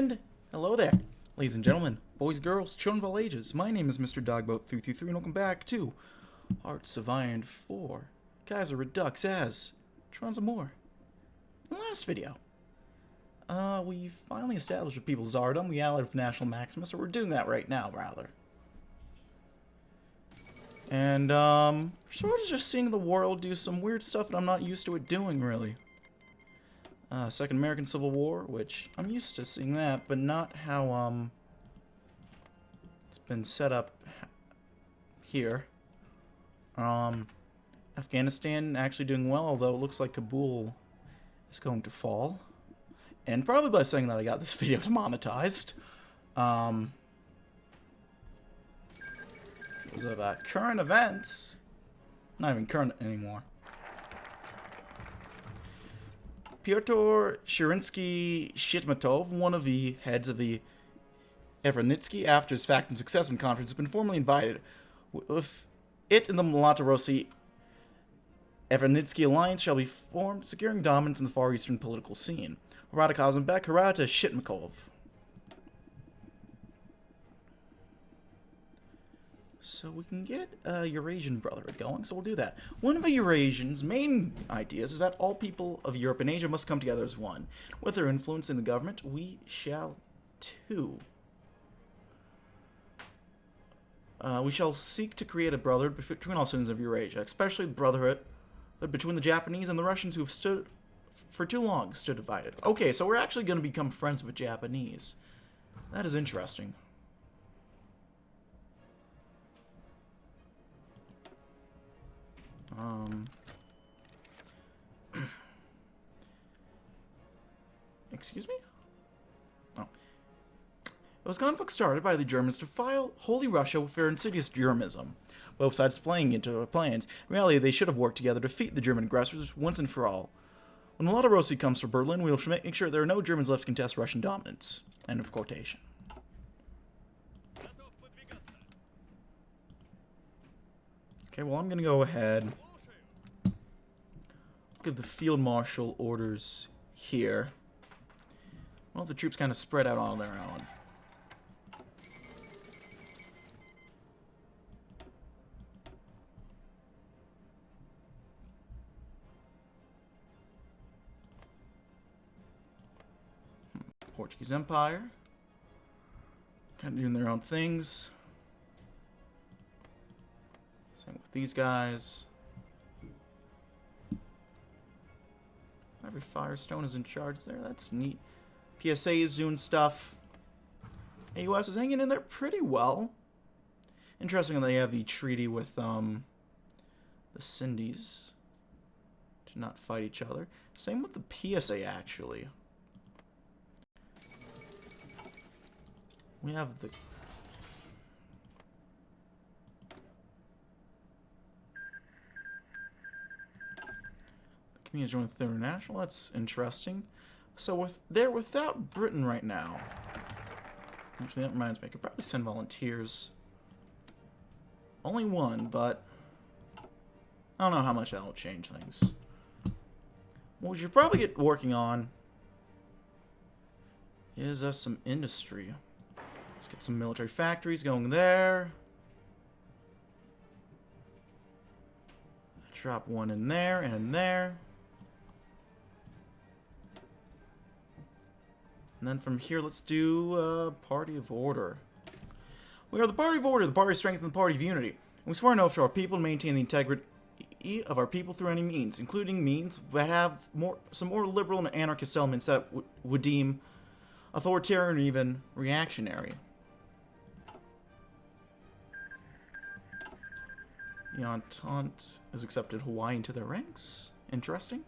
And hello there, ladies and gentlemen, boys, girls, children of all ages. My name is Mr. Dogboat333, and welcome back to Hearts of Iron 4 Kaiserredux as Transamur. In the last video, we finally established with people Tsardom. We allied with National Maximus, or we're doing that right now, rather. And, sort of just seeing the world do some weird stuff that I'm not used to it doing, really. Second American Civil War, which I'm used to seeing that, but not how, it's been set up here. Afghanistan actually doing well, although it looks like Kabul is going to fall. And probably by saying that I got this video demonetized. Because of current events. Not even current anymore. Pyotr Shirinsky-Shitmatov, one of the heads of the Evernitsky, after his Faction Successment Conference, has been formally invited. With it and the Malatorossi Evernitsky alliance shall be formed, securing dominance in the Far Eastern political scene. Harada Kazanbek, Harada Shitmakov. So we can get a Eurasian Brotherhood going, so we'll do that. One of the Eurasians' main ideas is that all people of Europe and Asia must come together as one. With their influence in the government, we shall too. We shall seek to create a brotherhood between all citizens of Eurasia, especially the brotherhood between the Japanese and the Russians who have stood divided. Okay, so we're actually going to become friends with Japanese. That is interesting. Excuse me? Oh. It was conflict started by the Germans to file Holy Russia with their insidious Germism. Both sides playing into their plans. In reality, they should have worked together to defeat the German aggressors once and for all. When Malatorossi comes for Berlin, we will make sure there are no Germans left to contest Russian dominance. End of quotation. Okay, well, I'm going to go ahead. Give the Field Marshal orders here. Well, the troops kind of spread out on their own. Portuguese Empire. Kind of doing their own things. Same with these guys. Every Firestone is in charge there. That's neat. PSA is doing stuff. AUS is hanging in there pretty well. Interesting that they have the treaty with the Sindies to not fight each other. Same with the PSA, actually. We have the... Communities joined with the International. That's interesting. So they're without Britain right now. Actually, that reminds me. I could probably send volunteers. Only one, but I don't know how much that'll change things. What we should probably get working on is some industry. Let's get some military factories going there. Drop one in there and in there. And then from here, let's do Party of Order. We are the Party of Order, the Party of Strength, and the Party of Unity. We swear an oath to our people to maintain the integrity of our people through any means, including means that have some more liberal and anarchist elements that would deem authoritarian or even reactionary. The Entente has accepted HoI into their ranks. Interesting.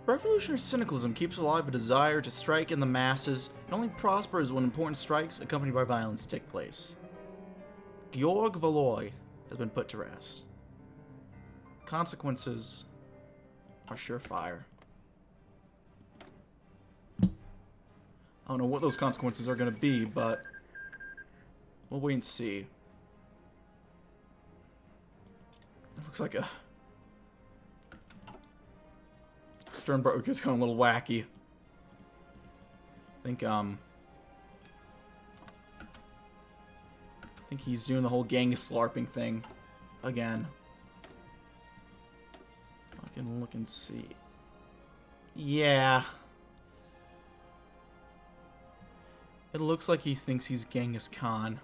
Revolutionary cynicalism keeps alive a desire to strike in the masses and only prospers when important strikes accompanied by violence take place. Georg Valois has been put to rest. Consequences are surefire. I don't know what those consequences are going to be, but we'll wait and see. It looks like a Sternberger's going a little wacky. I think he's doing the whole Genghis LARPing thing again. I can look and see. Yeah. It looks like he thinks he's Genghis Khan.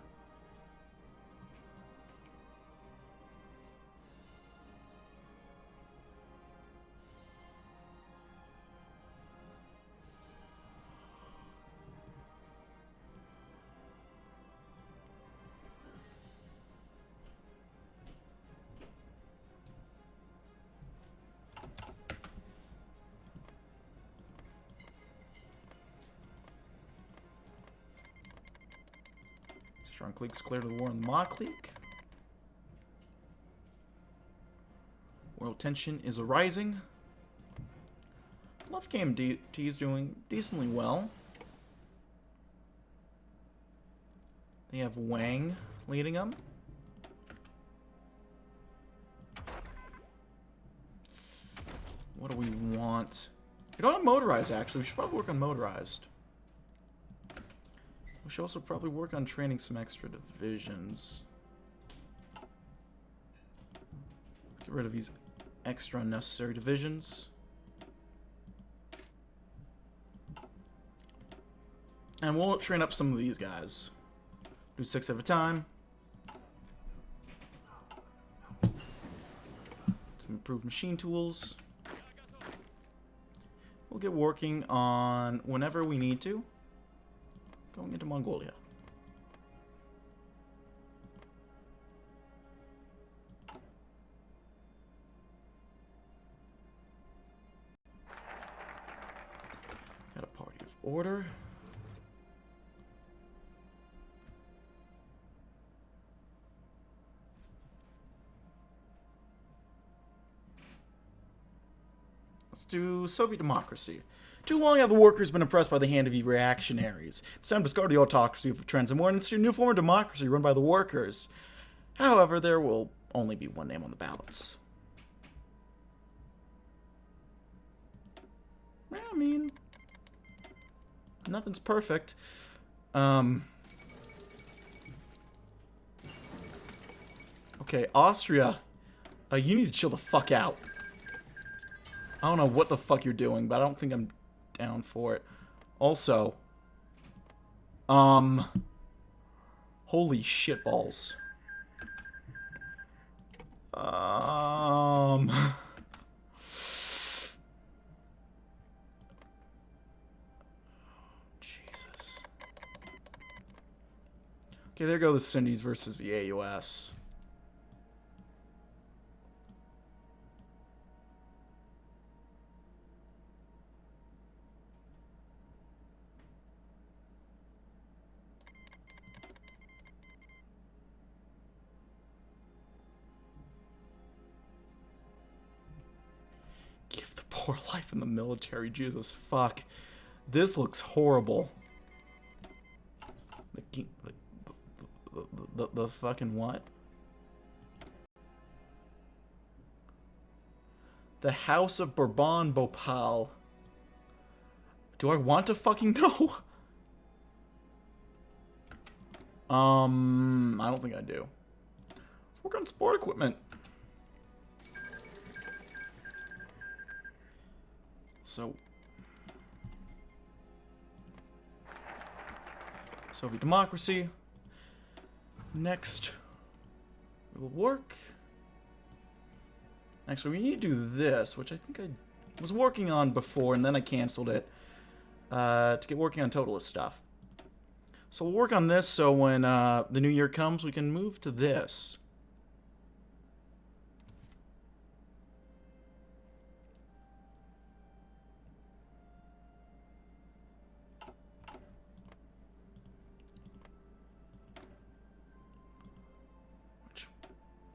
Strong cliques clear to the war on the Maw clique. World tension is arising. Love Game D is doing decently well. They have Wang leading them. What do we want? We don't have motorized, actually. We should probably work on motorized. We should also probably work on training some extra divisions. Get rid of these extra unnecessary divisions. And we'll train up some of these guys. Do 6 at a time. Some improved machine tools. We'll get working on whenever we need to. Going into Mongolia. Got a party of order. Let's do Soviet democracy. Too long have the workers been oppressed by the hand of the reactionaries. It's time to discard the autocracy of Transamur and institute a new form of democracy run by the workers. However, there will only be one name on the ballots. I mean, nothing's perfect. Okay, Austria. You need to chill the fuck out. I don't know what the fuck you're doing, but I don't think I'm down for it. Also, holy shitballs. Jesus. Okay, there go the Cindies versus the AUS. Poor life in the military, Jesus fuck. This looks horrible. The fucking what? The House of Bourbon Bhopal. Do I want to fucking know? I don't think I do. Let's work on sport equipment. So, Soviet democracy. Next, we will work. Actually, we need to do this, which I think I was working on before, and then I canceled it to get working on totalist stuff. So we'll work on this so when the new year comes, we can move to this.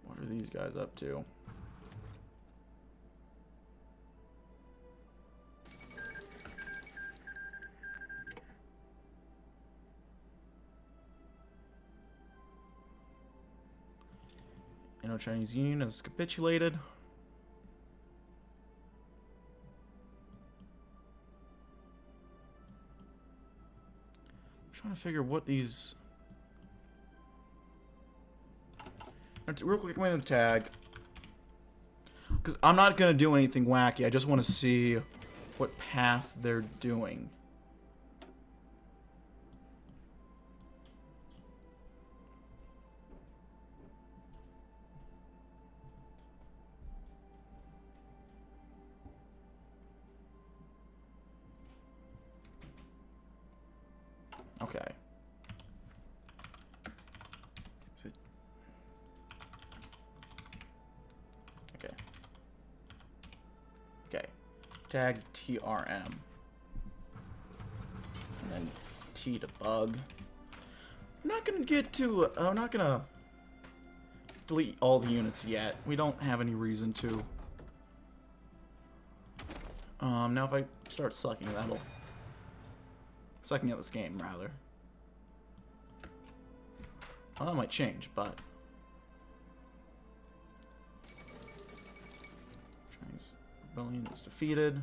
What are these guys up to? Sino-Chinese Union has capitulated. I'm trying to figure what these... Real quick, I'm going to tag. Because I'm not going to do anything wacky. I just want to see what path they're doing. Okay. Okay. Okay. Tag TRM. And then T to bug. I'm not gonna get to... I'm not gonna delete all the units yet. We don't have any reason to. Now if I start sucking, that'll... Sucking at this game, rather. Well, that might change, but... Chinese rebellion is defeated.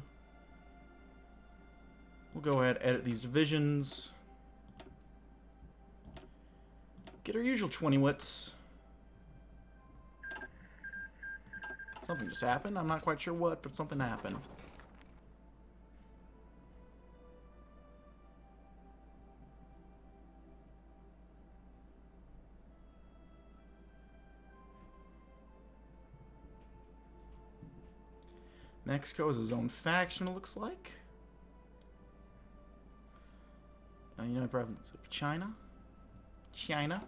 We'll go ahead, edit these divisions. Get our usual 20 wits. Something just happened. I'm not quite sure what, but something happened. Mexico is his own faction, it looks like. United Province of China. China.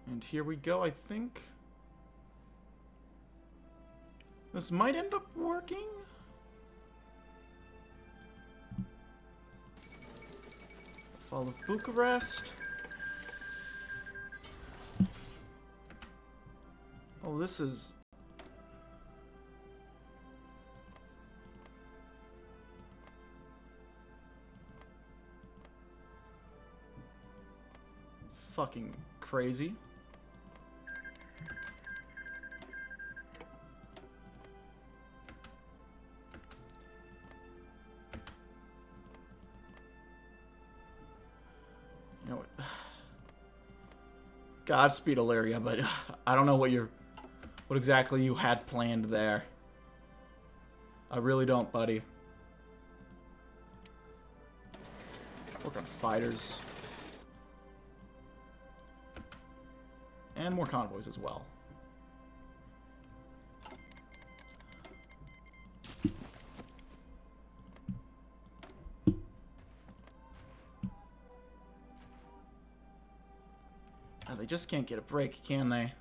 And here we go, I think. This might end up working. Fall of Bucharest. Oh, this is... fucking crazy. You know what? Godspeed, Illyria, but I don't know what exactly you had planned there. I really don't, buddy. Work on fighters. And more convoys as well. Oh, they just can't get a break, can they?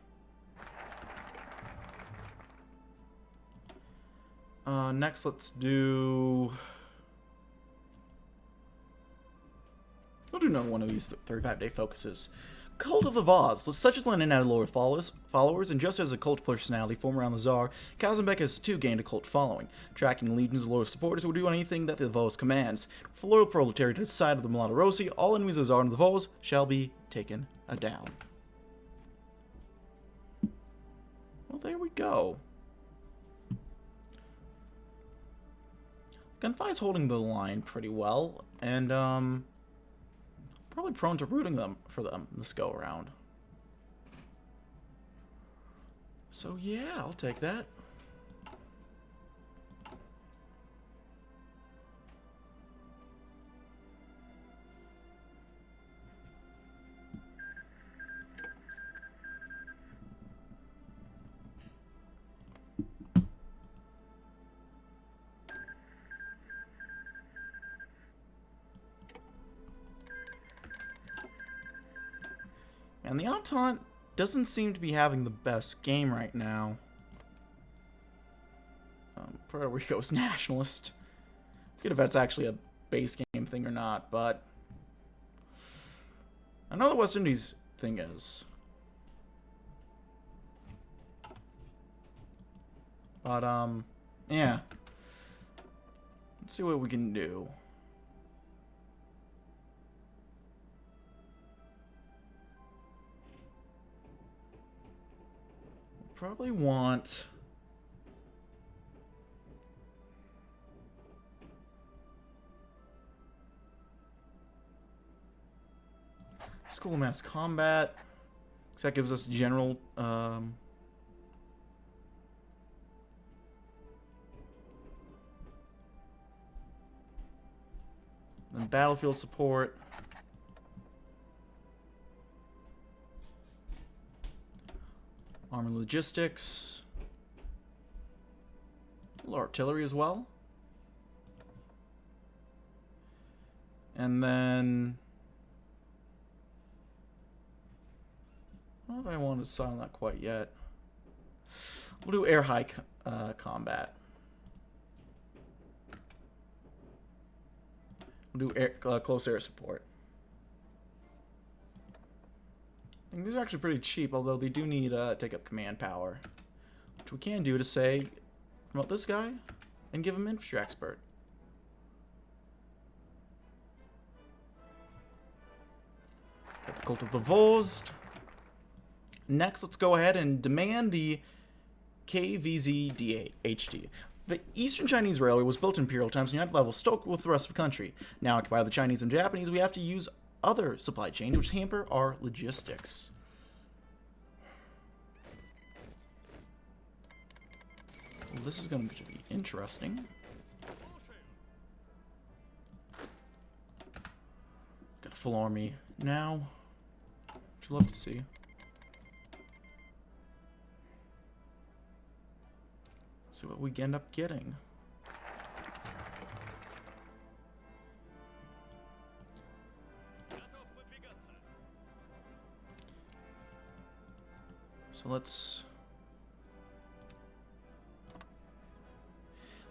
Next, let's do... We'll do another one of these 35-day focuses. Cult of the Vaz. Such as Lenin had loyal followers, and just as a cult personality formed around the Tsar, Kazanbek has too gained a cult following. Tracking legions of loyal supporters will do anything that the Vaz commands. For loyal proletariat to the side of the Malarossi, all enemies of the Tsar and the Vaz shall be taken down. Well, there we go. Gunfi's holding the line pretty well, and probably prone to rooting for them this go around. So yeah, I'll take that. And the Entente doesn't seem to be having the best game right now. Puerto Rico's nationalist. I forget if that's actually a base game thing or not, but I know the West Indies thing is. But, yeah. Let's see what we can do. We'll probably want... School of Mass Combat. So that gives us general, then battlefield support. Armor logistics. A little artillery as well. And then... I don't know if I want to sign that quite yet. We'll do air-high combat. We'll do close air support. I think these are actually pretty cheap, although they do need take up command power. Which we can do to say, promote this guy and give him infantry expert. Got the Cult of the Vost. Next, let's go ahead and demand the KVZD-HD. The Eastern Chinese Railway was built in imperial times and united level stoked with the rest of the country. Now occupied by the Chinese and Japanese, we have to use other supply chains which hamper our logistics. Well, this is going to be interesting. Got a full army now, which I'd love to see. See what we end up getting. So let's...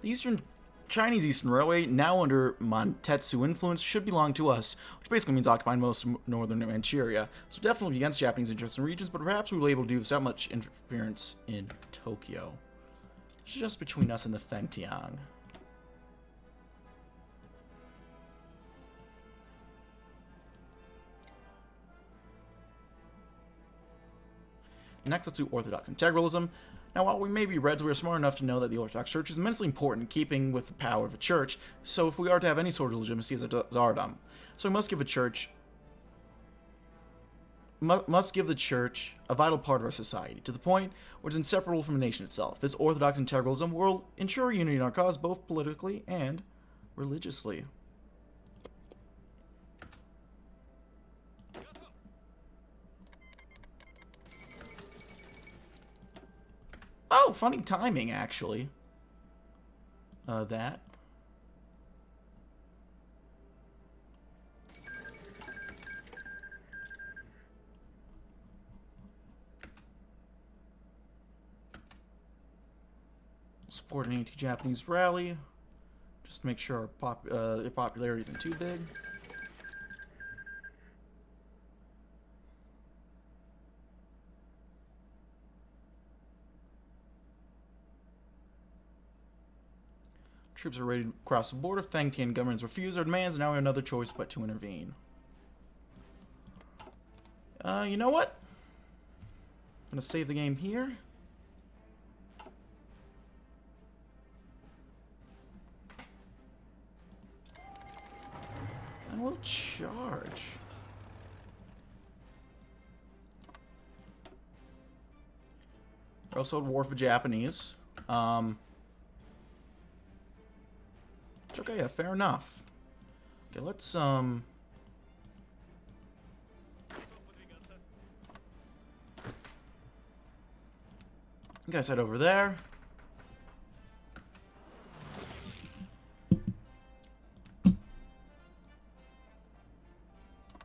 The Chinese Eastern Railway, now under Montetsu influence, should belong to us, which basically means occupying most of northern Manchuria. So definitely against Japanese interests in regions, but perhaps we will be able to do without much interference in Tokyo. Just between us and the Fengtiang. Next, let's do Orthodox integralism. Now, while we may be Reds, we are smart enough to know that the Orthodox Church is immensely important in keeping with the power of a church, so if we are to have any sort of legitimacy as a Tsardom, so we must give the church a vital part of our society, to the point where it's inseparable from the nation itself. This Orthodox integralism will ensure unity in our cause, both politically and religiously. Oh, funny timing, actually. That. Support an anti-Japanese rally, just to make sure our their popularity isn't too big. Troops are ready to cross the border. Fengtian governments refuse our demands. Now we have another choice but to intervene. You know what? I'm gonna save the game here. And we'll charge. We're also at war for the Japanese. Okay, yeah, fair enough. Okay, let's, you guys head over there.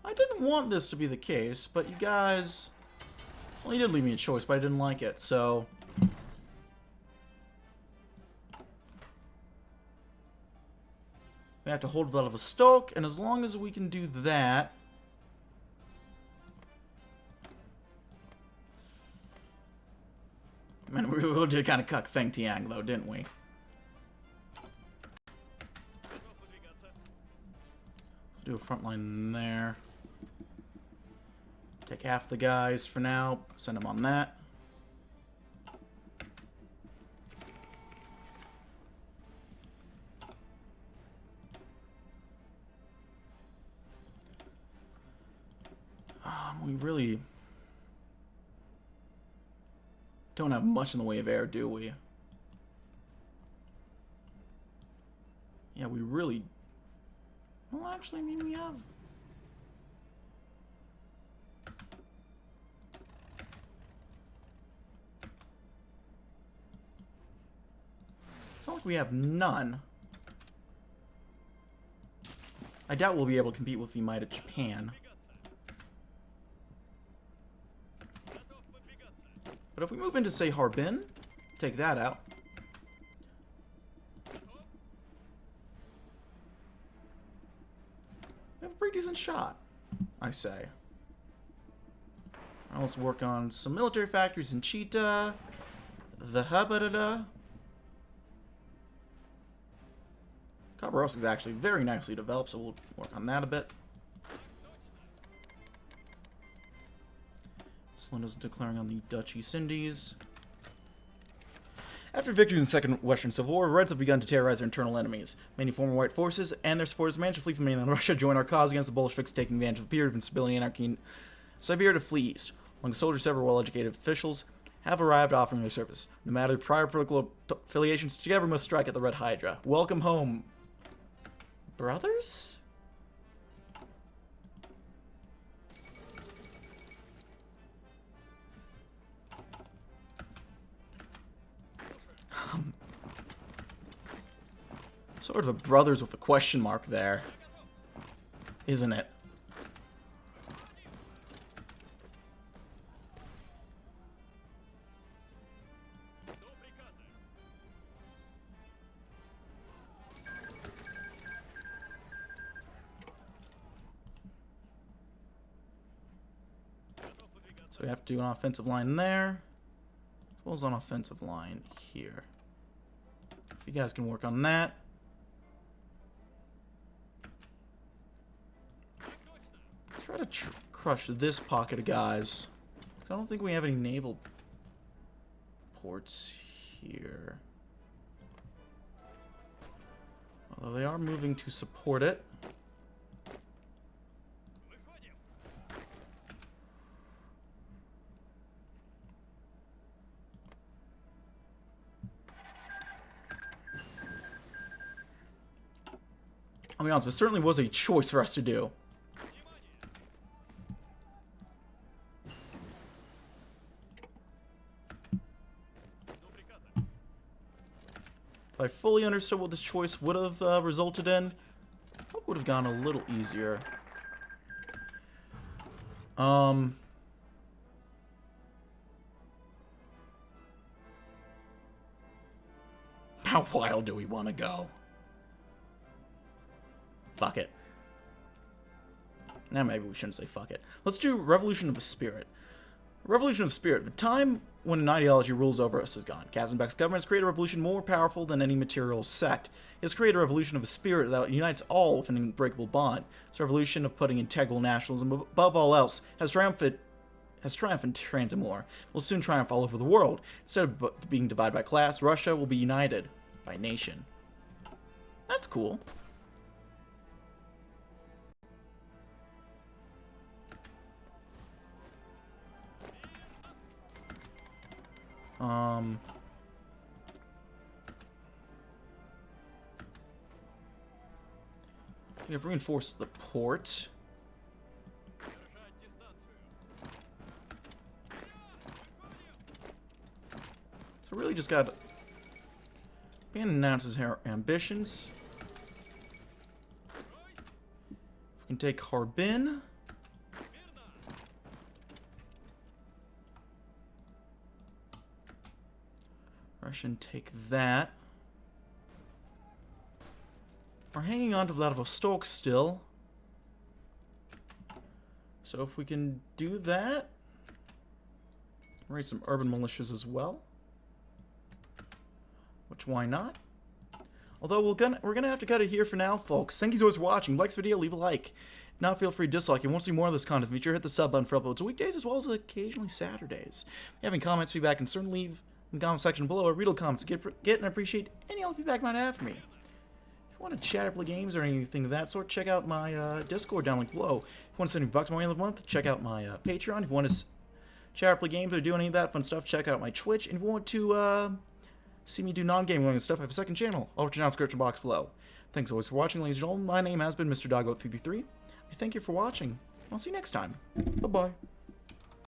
I didn't want this to be the case, but you guys... Well, you did leave me a choice, but I didn't like it, so... We have to hold Vladivostok, and as long as we can do that... Man, we really did kind of cuck Feng Tiang, though, didn't we? Let's do a front line there. Take half the guys for now. Send them on that. We really don't have much in the way of air, do we? Yeah, we really... Well, actually, I mean, we have... It's not like we have none. I doubt we'll be able to compete with the might of Japan. But if we move into, say, Harbin, take that out. We have a pretty decent shot, I say. Let's work on some military factories in Chita, the Habadada. Kaiserredux is actually very nicely developed, so we'll work on that a bit. Slenda's declaring on the Dutch East Indies. After victories in the Second Western Civil War, the Reds have begun to terrorize their internal enemies. Many former white forces and their supporters managed to flee from mainland Russia, join our cause against the Bolsheviks, taking advantage of the period of instability and anarchy in Siberia to flee east. Among the soldiers, several well-educated officials have arrived offering their service. No matter their prior political affiliations, together we must strike at the Red Hydra. Welcome home, brothers? Sort of the brothers with a question mark there, isn't it? So we have to do an offensive line there, as well as an offensive line here. If you guys can work on that. Try to crush this pocket of guys. 'Cause I don't think we have any naval ports here. Although they are moving to support it. I'll be honest, it certainly was a choice for us to do. If I fully understood what this choice would have resulted in, it would have gone a little easier. How wild do we want to go? Fuck it. Now maybe we shouldn't say fuck it. Let's do Revolution of the Spirit. Revolution of Spirit. The time when an ideology rules over us is gone. Kazenbeck's government has created a revolution more powerful than any material sect. It has created a revolution of a spirit that unites all with an unbreakable bond. This revolution of putting integral nationalism above all else has triumphed in Transamur. Will soon triumph all over the world. Instead of being divided by class, Russia will be united by nation. That's cool. We have reinforced the port. So really just got... Bannon announces her ambitions. We can take Harbin. Russian take that. We're hanging on to Vladivostok still. So if we can do that, raise some urban militias as well. Which, why not? Although we're gonna have to cut it here for now, folks. Thank you so much for watching. Like this video, leave a like. If not, feel free to dislike. If you want to see more of this content feature, hit the sub button for uploads weekdays as well as occasionally Saturdays. If you have any comments, feedback, and certainly leave in the comment section below. I read all the comments, get and appreciate any all feedback you might have for me. If you want to chat or play games or anything of that sort, check out my Discord down link below. If you want to send me bucks more end of the month, check out my Patreon. If you want to chat or play games or do any of that fun stuff, check out my Twitch. And if you want to see me do non-gaming stuff, I have a second channel. I'll put you down in the description box below. Thanks always for watching, ladies and gentlemen. My name has been Mr. Doggo333. I thank you for watching. I'll see you next time. Bye-bye.